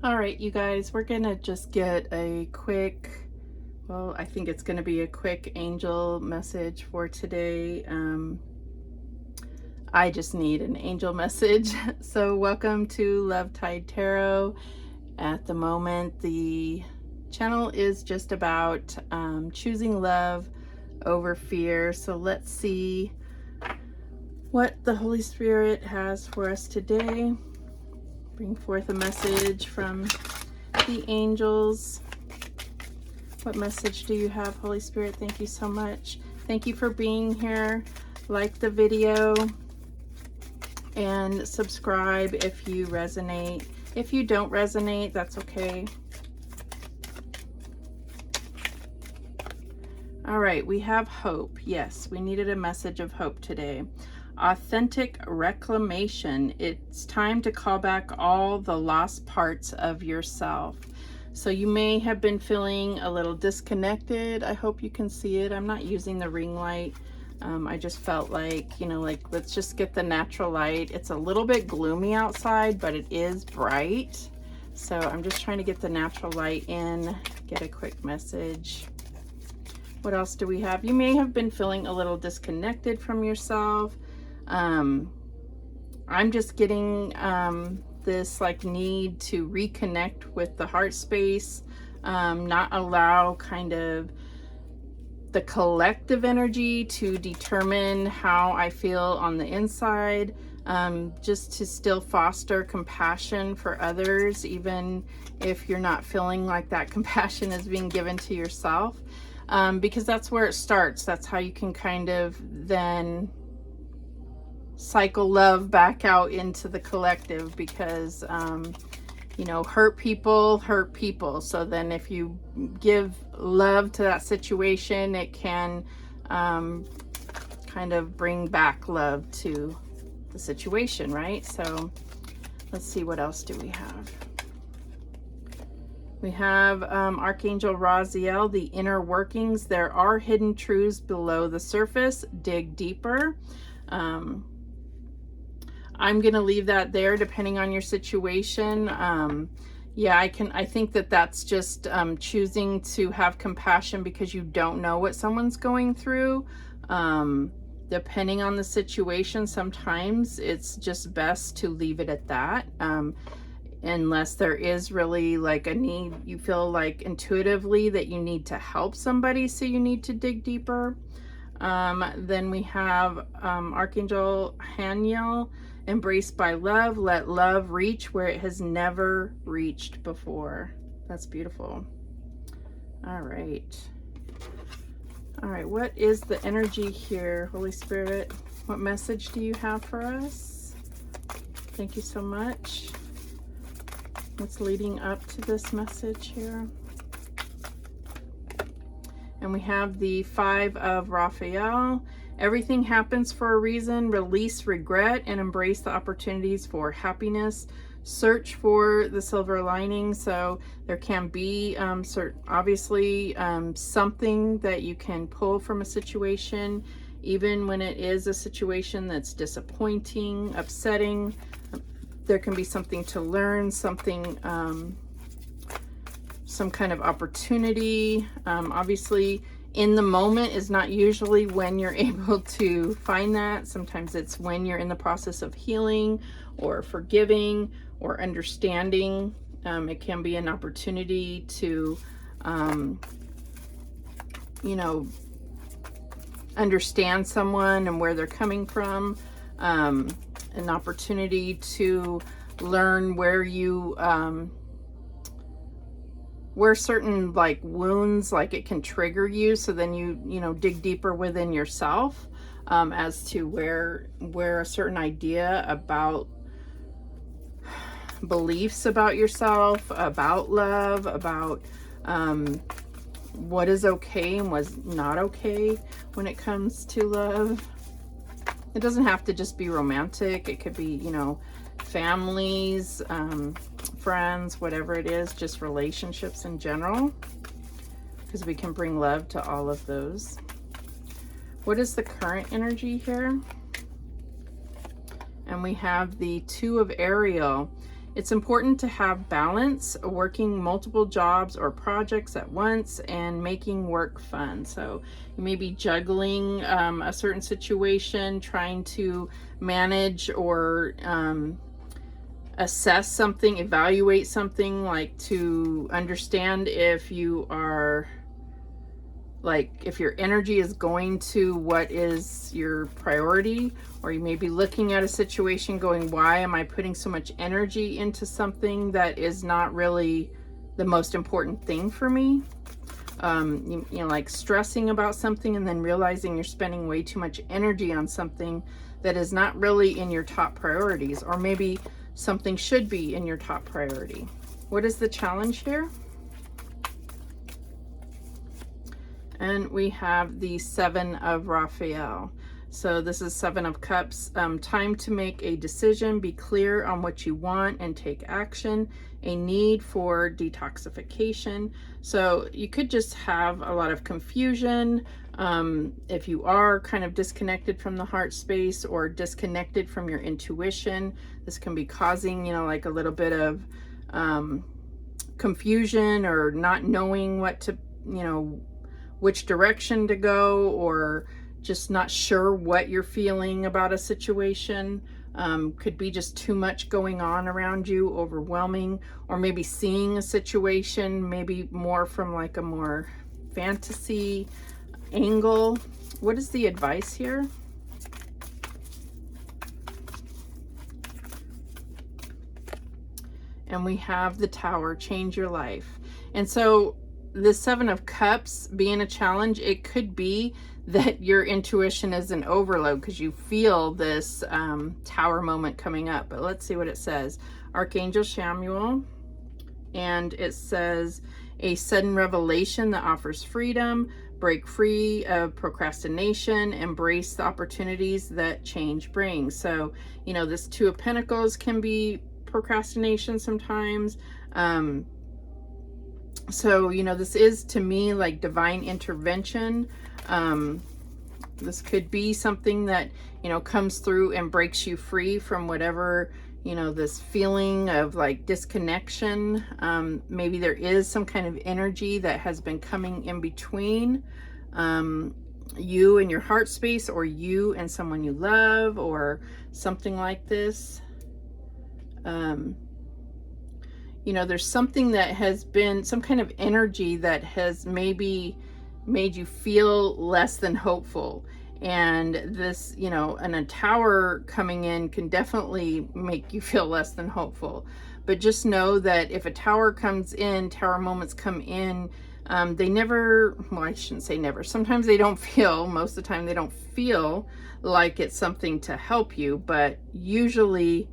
All right, you guys, we're gonna just get a quick, well, I think it's gonna be a quick angel message for today. I just need an angel message. So welcome to Love Tide Tarot. At the moment, the channel is just about choosing love over fear. So let's see what the Holy Spirit has for us today. Bring forth a message from the angels. What message do you have, Holy Spirit? Thank you so much. Thank you for being here. Like the video and subscribe if you resonate. If you don't resonate, that's okay. All right, we have hope. Yes, we needed a message of hope today. Authentic reclamation. It's time to call back all the lost parts of yourself. So you may have been feeling a little disconnected. I hope you can see it. I'm not using the ring light. I just felt like, let's just get the natural light. It's a little bit gloomy outside, but it is bright. So I'm just trying to get the natural light in, get a quick message. What else do we have? You may have been feeling a little disconnected from yourself. I'm just getting this need to reconnect with the heart space, not allow kind of the collective energy to determine how I feel on the inside, just to still foster compassion for others, even if you're not feeling like that compassion is being given to yourself, because that's where it starts. That's how you can kind of then cycle love back out into the collective, because hurt people. So then if you give love to that situation, it can kind of bring back love to the situation, right? So let's see, what else do we have? We have Archangel Raziel, the inner workings. There are hidden truths below the surface. Dig deeper. I'm going to leave that there depending on your situation. Yeah, I think that that's just choosing to have compassion because you don't know what someone's going through. Depending on the situation, sometimes it's just best to leave it at that. Unless there is really like a need, you feel like intuitively that you need to help somebody, so you need to dig deeper. Then we have Archangel Haniel, embraced by love. Let love reach where it has never reached before. That's beautiful. All right. All right, what is the energy here, Holy Spirit? What message do you have for us? Thank you so much. What's leading up to this message here? And we have the Five of Raphael. Everything happens for a reason. Release regret and embrace the opportunities for happiness. Search for the silver lining. So there can be obviously something that you can pull from a situation, even when it is a situation that's disappointing, upsetting. There can be something to learn, something, some kind of opportunity. Obviously, in the moment is not usually when you're able to find that. Sometimes it's when you're in the process of healing or forgiving or understanding. It can be an opportunity to, understand someone and where they're coming from. An opportunity to learn where you, where certain wounds, it can trigger you. So then you dig deeper within yourself, as to where a certain idea about beliefs about yourself, about love, about what is okay and what's not okay when it comes to love. It doesn't have to just be romantic. It could be, families, friends, whatever it is, just relationships in general, because we can bring love to all of those. What is the current energy here? And we have the Two of Ariel. It's important to have balance, working multiple jobs or projects at once and making work fun. So you may be juggling a certain situation, trying to manage or assess something, evaluate something, like to understand if you are, like if your energy is going to what is your priority, or you may be looking at a situation going, why am I putting so much energy into something that is not really the most important thing for me? You know, like stressing about something and then realizing you're spending way too much energy on something that is not really in your top priorities, or maybe something should be in your top priority. What is the challenge here? And we have the Seven of Raphael. So this is Seven of Cups. Time to make a decision, be clear on what you want and take action. A need for detoxification. So you could just have a lot of confusion. If you are kind of disconnected from the heart space or disconnected from your intuition, this can be causing, you know, like a little bit of confusion, or not knowing what to, you know, which direction to go, or just not sure what you're feeling about a situation. Could be just too much going on around you, overwhelming, or maybe seeing a situation maybe more from like a more fantasy angle. What is the advice here? And we have the Tower, change your life. And so the Seven of Cups being a challenge, it could be that your intuition is an overload because you feel this Tower moment coming up. But let's see what it says. Archangel Samuel, and it says a sudden revelation that offers freedom, break free of procrastination, embrace the opportunities that change brings. So, you know, this Two of Pentacles can be procrastination sometimes. So, you know, this is to me like divine intervention. This could be something that, you know, comes through and breaks you free from whatever, you know, this feeling of like disconnection. Maybe there is some kind of energy that has been coming in between you and your heart space, or you and someone you love, or something like this. You know, there's something that has been, some kind of energy that has maybe made you feel less than hopeful. And this, you know, and a Tower coming in can definitely make you feel less than hopeful. But just know that if a Tower comes in, Tower moments come in, they never, well, I shouldn't say never. Sometimes they don't feel, most of the time they don't feel like it's something to help you, but usually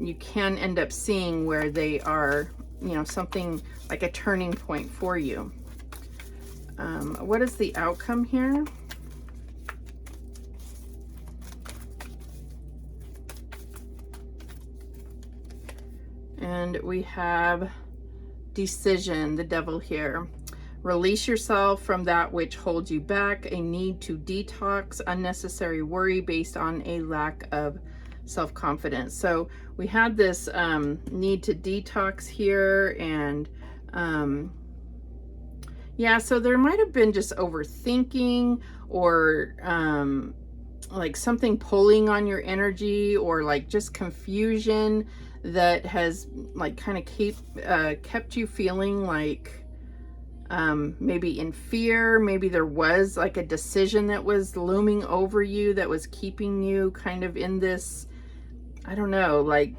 you can end up seeing where they are, you know, something like a turning point for you. What is the outcome here? And we have decision, the Devil here. Release yourself from that which holds you back, a need to detox, unnecessary worry based on a lack of self-confidence. So we had this need to detox here, and yeah, so there might have been just overthinking, or like something pulling on your energy, or like just confusion that has like kind of kept you feeling like maybe in fear. Maybe there was like a decision that was looming over you that was keeping you kind of in this, I don't know, like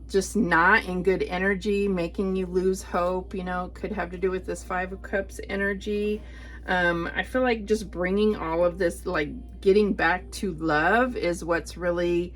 just not in good energy, making you lose hope. You know, could have to do with this Five of Cups energy. I feel like just bringing all of this, like getting back to love, is what's really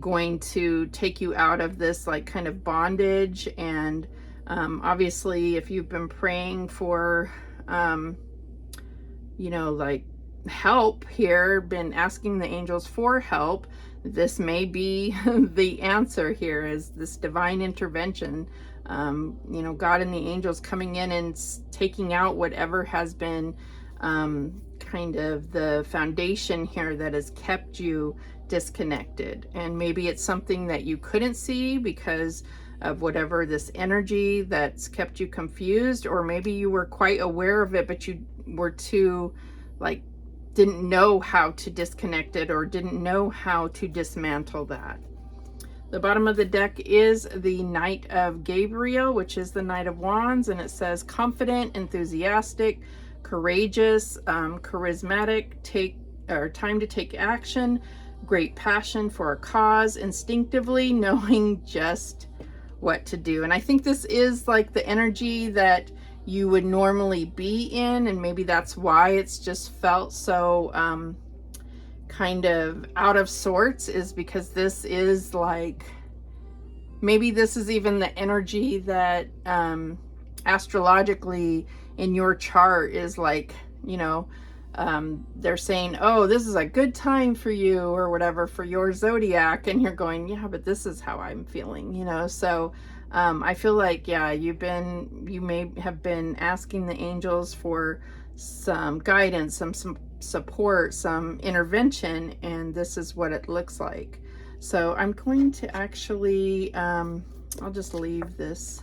going to take you out of this like kind of bondage. And obviously if you've been praying for you know, like help here, been asking the angels for help, this may be the answer here, is this divine intervention. You know, God and the angels coming in and taking out whatever has been kind of the foundation here that has kept you disconnected. And maybe it's something that you couldn't see because of whatever this energy that's kept you confused, or maybe you were quite aware of it, but you were too, like, didn't know how to disconnect it or didn't know how to dismantle that. The bottom of the deck is the Knight of Gabriel, which is the Knight of Wands, and it says confident, enthusiastic, courageous, charismatic, time to take action, great passion for a cause, instinctively knowing just what to do. And I think this is like the energy that you would normally be in, and maybe that's why it's just felt so kind of out of sorts, is because this is like, maybe this is even the energy that astrologically in your chart is like, you know, they're saying, oh, this is a good time for you or whatever for your zodiac, and you're going, yeah, but this is how I'm feeling, you know. So I feel like, yeah, you may have been asking the angels for some guidance, some support, some intervention, and this is what it looks like. So I'm going to actually I'll just leave this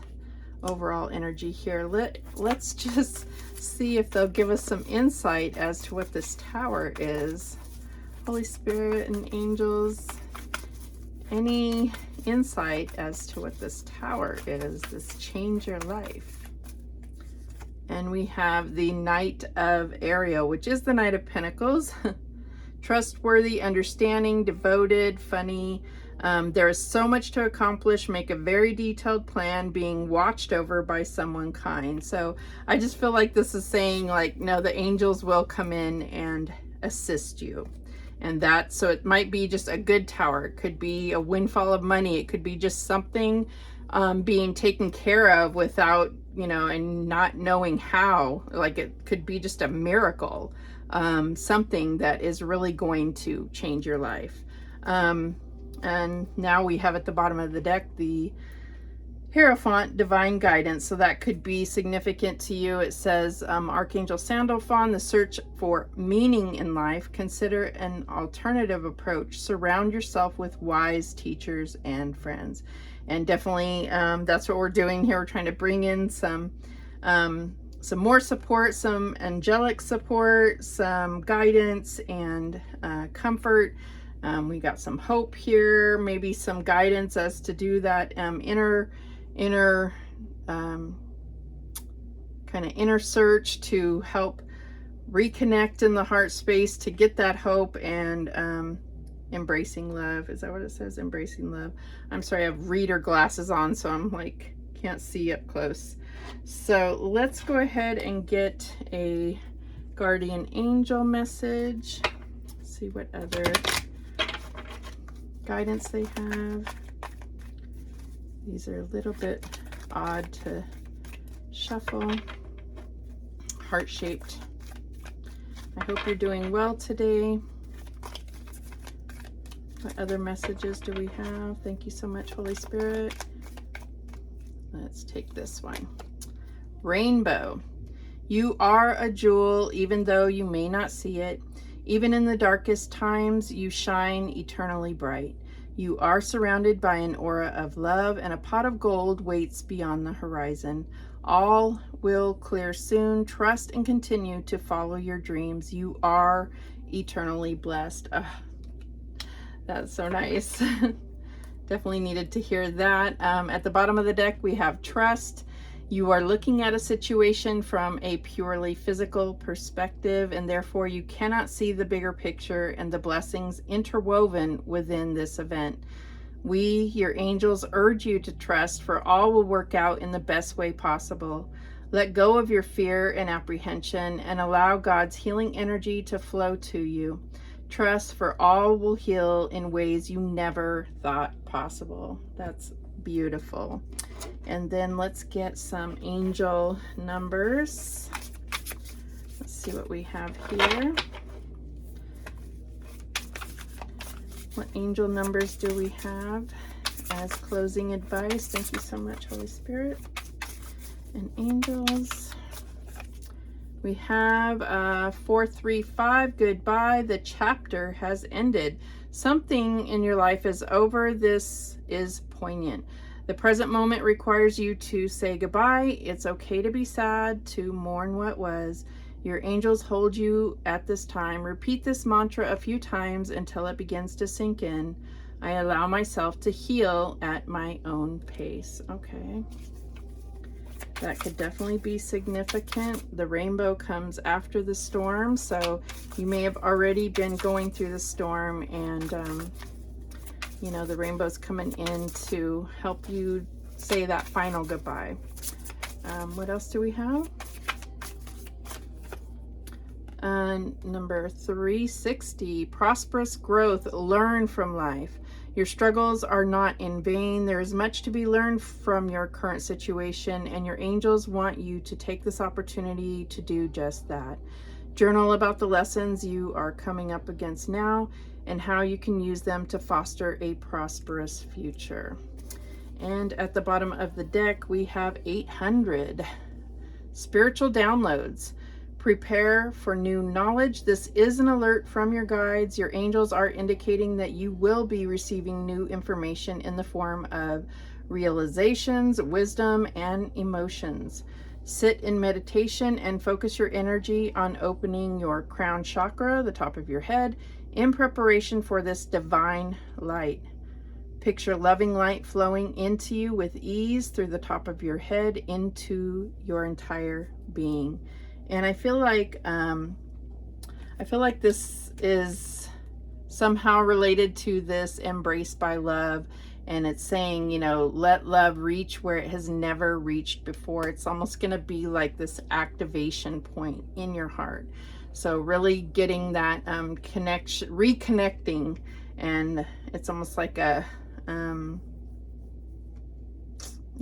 overall energy here. Let's just see if they'll give us some insight as to what this tower is. Holy Spirit and angels, any insight as to what this tower is, this change your life? And we have the Knight of Ariel, which is the Knight of Pentacles. Trustworthy, understanding, devoted, funny. There is so much to accomplish. Make a very detailed plan, being watched over by someone kind. So I just feel like this is saying, like, no, the angels will come in and assist you. And that, so it might be just a good tower. It could be a windfall of money. It could be just something being taken care of without, you know, and not knowing how. Like, it could be just a miracle. Something that is really going to change your life. And now we have at the bottom of the deck the Hierophant, divine guidance. So that could be significant to you. It says, Archangel Sandalphon, the search for meaning in life. Consider an alternative approach. Surround yourself with wise teachers and friends. And definitely that's what we're doing here. We're trying to bring in some more support, some angelic support, some guidance and comfort. We got some hope here, maybe some guidance as to do that inner kind of inner search to help reconnect in the heart space to get that hope and embracing love. Is that what it says? Embracing love. I'm sorry, I have reader glasses on, so I'm like, can't see up close. So let's go ahead and get a guardian angel message. Let's see what other guidance they have. These are a little bit odd to shuffle. Heart-shaped. I hope you're doing well today. What other messages do we have? Thank you so much, Holy Spirit. Let's take this one. Rainbow. You are a jewel, even though you may not see it. Even in the darkest times, you shine eternally bright. You are surrounded by an aura of love, and a pot of gold waits beyond the horizon. All will clear soon. Trust and continue to follow your dreams. You are eternally blessed. That's so nice. Definitely needed to hear that. At the bottom of the deck, we have trust. You are looking at a situation from a purely physical perspective, and therefore you cannot see the bigger picture and the blessings interwoven within this event. We, your angels, urge you to trust, for all will work out in the best way possible. Let go of your fear and apprehension and allow God's healing energy to flow to you. Trust, for all will heal in ways you never thought possible. That's beautiful. And then let's get some angel numbers. Let's see what we have here. What angel numbers do we have as closing advice? Thank you so much, Holy Spirit and angels. We have 435, goodbye. The chapter has ended. Something in your life is over. This is poignant. The present moment requires you to say goodbye. It's okay to be sad, to mourn what was. Your angels hold you at this time. Repeat this mantra a few times until it begins to sink in. I allow myself to heal at my own pace. Okay. That could definitely be significant. The rainbow comes after the storm, so you may have already been going through the storm, and you know, the rainbow's coming in to help you say that final goodbye. What else do we have? Number 360, prosperous growth. Learn from life. Your struggles are not in vain. There is much to be learned from your current situation, and your angels want you to take this opportunity to do just that. Journal about the lessons you are coming up against now and how you can use them to foster a prosperous future. And at the bottom of the deck, we have 800. Spiritual downloads. Prepare for new knowledge. This is an alert from your guides. Your angels are indicating that you will be receiving new information in the form of realizations, wisdom, and emotions. Sit in meditation and focus your energy on opening your crown chakra, the top of your head, in preparation for this divine light. Picture loving light flowing into you with ease through the top of your head into your entire being. And I feel like this is somehow related to this embraced by love. And it's saying, you know, let love reach where it has never reached before. It's almost going to be like this activation point in your heart. So really getting that connection, reconnecting, and it's almost like a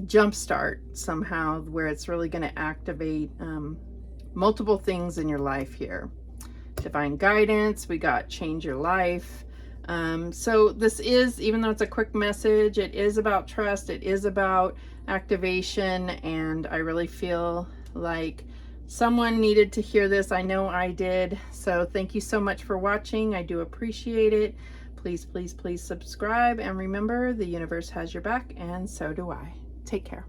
jump start somehow, where it's really going to activate multiple things in your life here. Divine guidance, we got change your life. So this is, even though it's a quick message, it is about trust, it is about activation, and I really feel like someone needed to hear this. I know I did. So thank you so much for watching. I do appreciate it. Please, please, please subscribe, and remember, the universe has your back, and so do I. Take care.